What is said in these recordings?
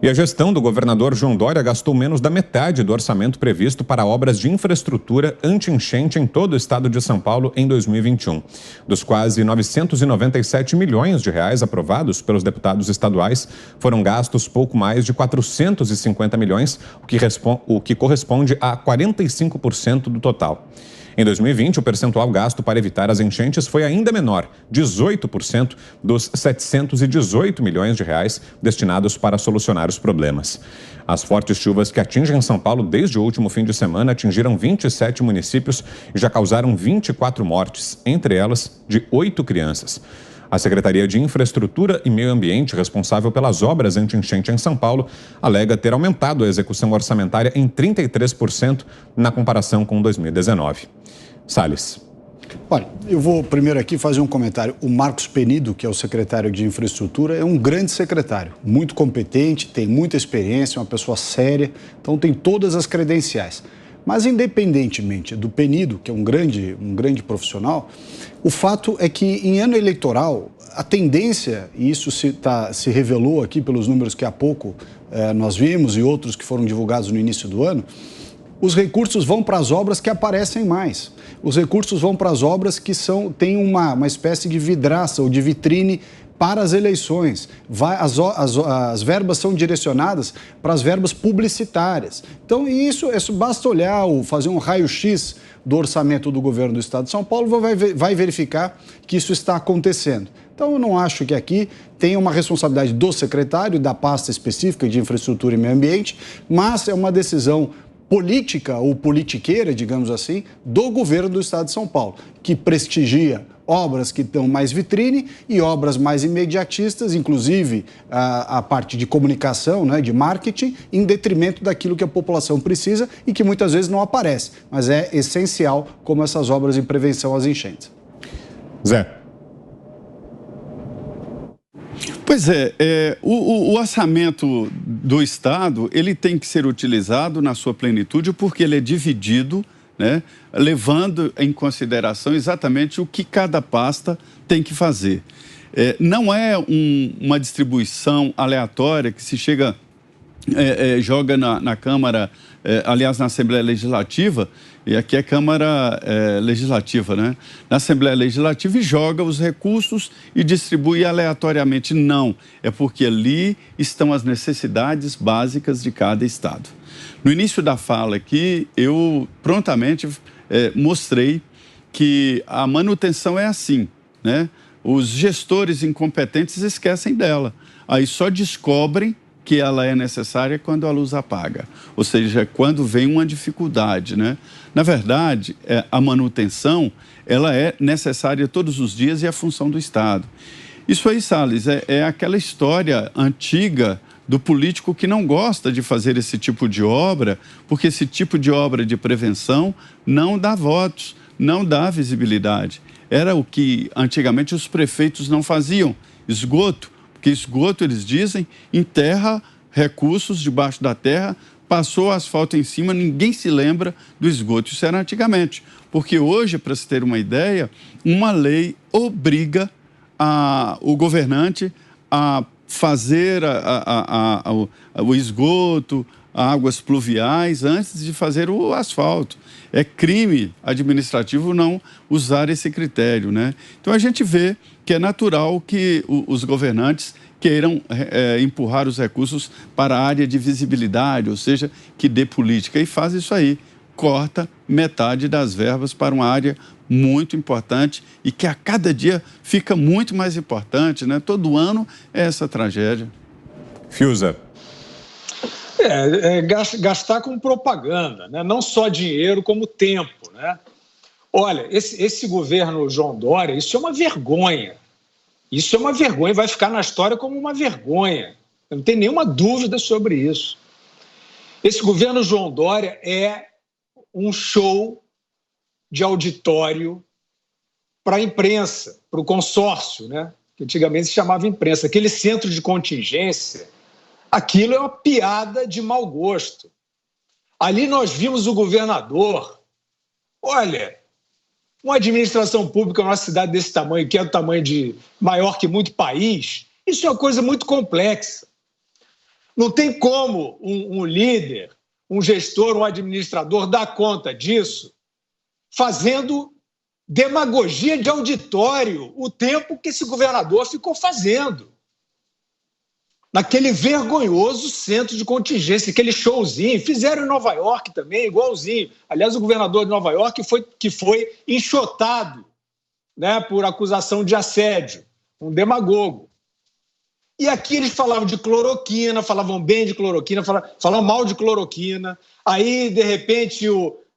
E a gestão do governador João Dória gastou menos da metade do orçamento previsto para obras de infraestrutura anti-enchente em todo o estado de São Paulo em 2021. Dos quase 997 milhões de reais aprovados pelos deputados estaduais, foram gastos pouco mais de 450 milhões, o que corresponde a 45% do total. Em 2020, o percentual gasto para evitar as enchentes foi ainda menor, 18% dos 718 milhões de reais destinados para solucionar os problemas. As fortes chuvas que atingem São Paulo desde o último fim de semana atingiram 27 municípios e já causaram 24 mortes, entre elas de 8 crianças. A Secretaria de Infraestrutura e Meio Ambiente, responsável pelas obras anti-enchente em São Paulo, alega ter aumentado a execução orçamentária em 33% na comparação com 2019. Salles. Olha, eu vou primeiro aqui fazer um comentário. O Marcos Penido, que é o secretário de Infraestrutura, é um grande secretário, muito competente, tem muita experiência, uma pessoa séria, então tem todas as credenciais. Mas, independentemente do Penido, que é um grande profissional, o fato é que, em ano eleitoral, a tendência, e isso se revelou aqui pelos números que há pouco nós vimos e outros que foram divulgados no início do ano, os recursos vão para as obras que aparecem mais. Os recursos vão para as obras que têm uma espécie de vidraça ou de vitrine para as eleições. As verbas são direcionadas para as verbas publicitárias. Então, isso basta olhar, fazer um raio-x do orçamento do governo do Estado de São Paulo, vai verificar que isso está acontecendo. Então, eu não acho que aqui tem uma responsabilidade do secretário, da pasta específica de Infraestrutura e Meio Ambiente, mas é uma decisão política ou politiqueira, digamos assim, do governo do Estado de São Paulo, que prestigia obras que dão mais vitrine e obras mais imediatistas, inclusive a parte de comunicação, né, de marketing, em detrimento daquilo que a população precisa e que muitas vezes não aparece, mas é essencial, como essas obras de prevenção às enchentes. Zé. Pois o orçamento do Estado, ele tem que ser utilizado na sua plenitude porque ele é dividido, né, levando em consideração exatamente o que cada pasta tem que fazer. Não é uma distribuição aleatória que se joga na Câmara, aliás, na Assembleia Legislativa, e aqui é Câmara Legislativa, né? Na Assembleia Legislativa e joga os recursos e distribui aleatoriamente. Não, é porque ali estão as necessidades básicas de cada estado. No início da fala aqui, eu prontamente mostrei que a manutenção é assim, né? Os gestores incompetentes esquecem dela, aí só descobrem que ela é necessária quando a luz apaga, ou seja, quando vem uma dificuldade, né? Na verdade, a manutenção, ela é necessária todos os dias e é a função do Estado. Isso aí, Salles, é aquela história antiga do político que não gosta de fazer esse tipo de obra, porque esse tipo de obra de prevenção não dá votos, não dá visibilidade. Era o que antigamente os prefeitos não faziam, esgoto. Porque esgoto, eles dizem, enterra recursos debaixo da terra, passou asfalto em cima, ninguém se lembra do esgoto. Isso era antigamente. Porque hoje, para se ter uma ideia, uma lei obriga o governante a fazer o esgoto, águas pluviais, antes de fazer o asfalto. É crime administrativo não usar esse critério, né? Então, a gente vê que é natural que os governantes queiram empurrar os recursos para a área de visibilidade, ou seja, que dê política. E faz isso aí, corta metade das verbas para uma área muito importante e que a cada dia fica muito mais importante, né? Todo ano é essa tragédia. Fiuza. Gastar com propaganda, né? Não só dinheiro, como tempo, né? Olha, esse governo João Dória, isso é uma vergonha. Isso é uma vergonha, vai ficar na história como uma vergonha. Eu não tenho nenhuma dúvida sobre isso. Esse governo João Dória é um show de auditório para a imprensa, para o consórcio, né? Que antigamente se chamava imprensa. Aquele centro de contingência, aquilo é uma piada de mau gosto. Ali nós vimos o governador, olha, uma administração pública numa cidade desse tamanho, que é o tamanho de maior que muito país, isso é uma coisa muito complexa. Não tem como um líder, um gestor, um administrador dar conta disso fazendo demagogia de auditório o tempo que esse governador ficou fazendo. Naquele vergonhoso centro de contingência, aquele showzinho, fizeram em Nova York também, igualzinho. Aliás, o governador de Nova York foi enxotado, né, por acusação de assédio, um demagogo. E aqui eles falavam de cloroquina, falavam bem de cloroquina, falavam mal de cloroquina. Aí, de repente,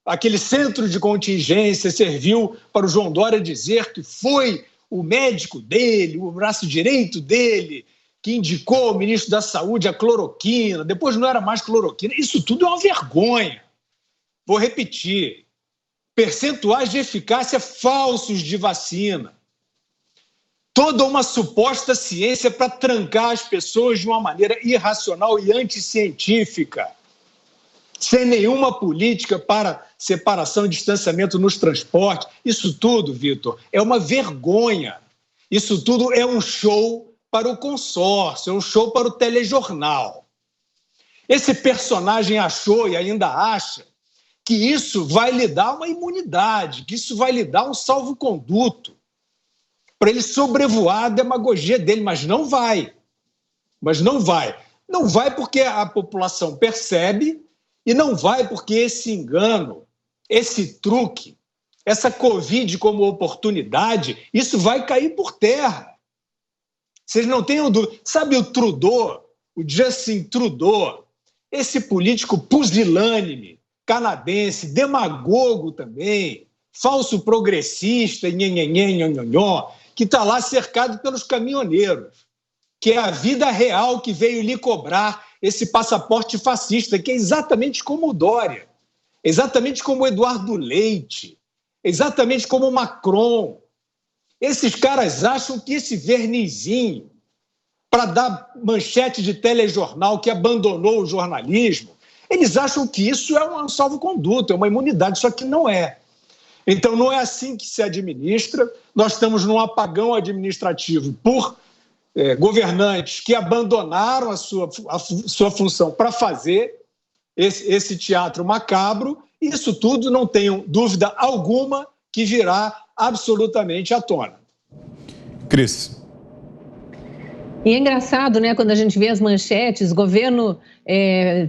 aquele centro de contingência serviu para o João Dória dizer que foi o médico dele, o braço direito dele, que indicou ao ministro da Saúde a cloroquina, depois não era mais cloroquina. Isso tudo é uma vergonha. Vou repetir. Percentuais de eficácia falsos de vacina. Toda uma suposta ciência para trancar as pessoas de uma maneira irracional e anticientífica, sem nenhuma política para separação e distanciamento nos transportes. Isso tudo, Vitor, é uma vergonha. Isso tudo é um show para o consórcio, é um show para o telejornal. Esse personagem achou e ainda acha que isso vai lhe dar uma imunidade, que isso vai lhe dar um salvo-conduto para ele sobrevoar a demagogia dele, mas não vai. Mas não vai. Não vai porque a população percebe e não vai porque esse engano, esse truque, essa Covid como oportunidade, isso vai cair por terra. Vocês não tenham dúvida. Sabe o Trudeau, o Justin Trudeau, esse político pusilânime, canadense, demagogo também, falso progressista, que está lá cercado pelos caminhoneiros, que é a vida real que veio lhe cobrar esse passaporte fascista, que é exatamente como o Dória, exatamente como o Eduardo Leite, exatamente como o Macron. Esses caras acham que esse vernizinho para dar manchete de telejornal que abandonou o jornalismo, eles acham que isso é um salvo-conduto, é uma imunidade, só que não é. Então, não é assim que se administra. Nós estamos num apagão administrativo por governantes que abandonaram a sua função para fazer esse teatro macabro. Isso tudo, não tenho dúvida alguma, que virá absolutamente à tona. Cris. E é engraçado, né, quando a gente vê as manchetes, governo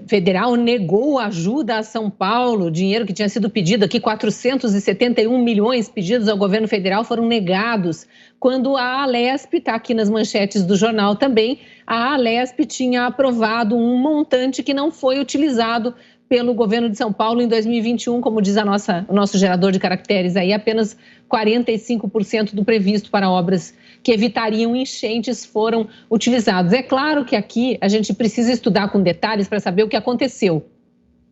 federal negou ajuda a São Paulo, dinheiro que tinha sido pedido aqui, 471 milhões pedidos ao governo federal foram negados, quando a Alesp, está aqui nas manchetes do jornal também, a Alesp tinha aprovado um montante que não foi utilizado pelo governo de São Paulo em 2021, como diz o nosso gerador de caracteres aí, apenas 45% do previsto para obras que evitariam enchentes foram utilizados. É claro que aqui a gente precisa estudar com detalhes para saber o que aconteceu.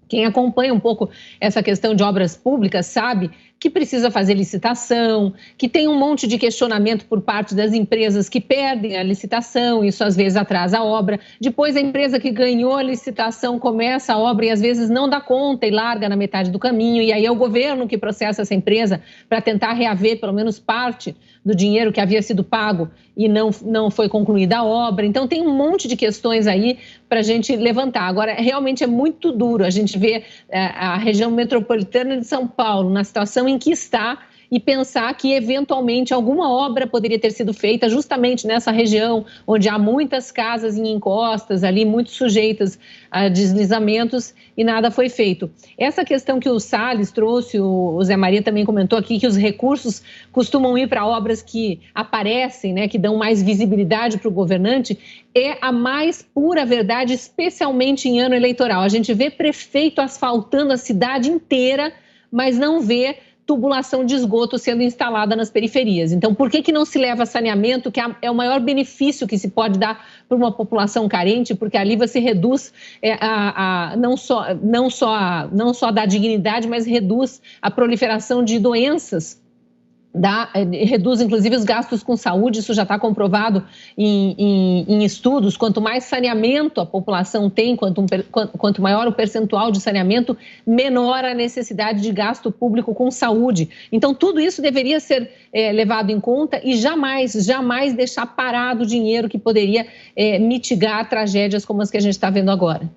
Quem acompanha um pouco essa questão de obras públicas sabe que precisa fazer licitação, que tem um monte de questionamento por parte das empresas que perdem a licitação, isso às vezes atrasa a obra. Depois a empresa que ganhou a licitação começa a obra e às vezes não dá conta e larga na metade do caminho, e aí é o governo que processa essa empresa para tentar reaver pelo menos parte do dinheiro que havia sido pago e não foi concluída a obra. Então tem um monte de questões aí para a gente levantar. Agora, realmente é muito duro a gente ver a região metropolitana de São Paulo na situação em que está e pensar que, eventualmente, alguma obra poderia ter sido feita justamente nessa região, onde há muitas casas em encostas, ali muito sujeitas a deslizamentos, e nada foi feito. Essa questão que o Salles trouxe, o Zé Maria também comentou aqui, que os recursos costumam ir para obras que aparecem, né, que dão mais visibilidade para o governante, é a mais pura verdade, especialmente em ano eleitoral. A gente vê prefeito asfaltando a cidade inteira, mas não vê tubulação de esgoto sendo instalada nas periferias. Então, por que não se leva saneamento, que é o maior benefício que se pode dar para uma população carente, porque ali você reduz não só da dignidade, mas reduz a proliferação de doenças reduz, inclusive, os gastos com saúde. Isso já está comprovado em estudos. Quanto mais saneamento a população tem, quanto maior o percentual de saneamento, menor a necessidade de gasto público com saúde. Então, tudo isso deveria ser levado em conta e jamais deixar parado o dinheiro que poderia mitigar tragédias como as que a gente está vendo agora.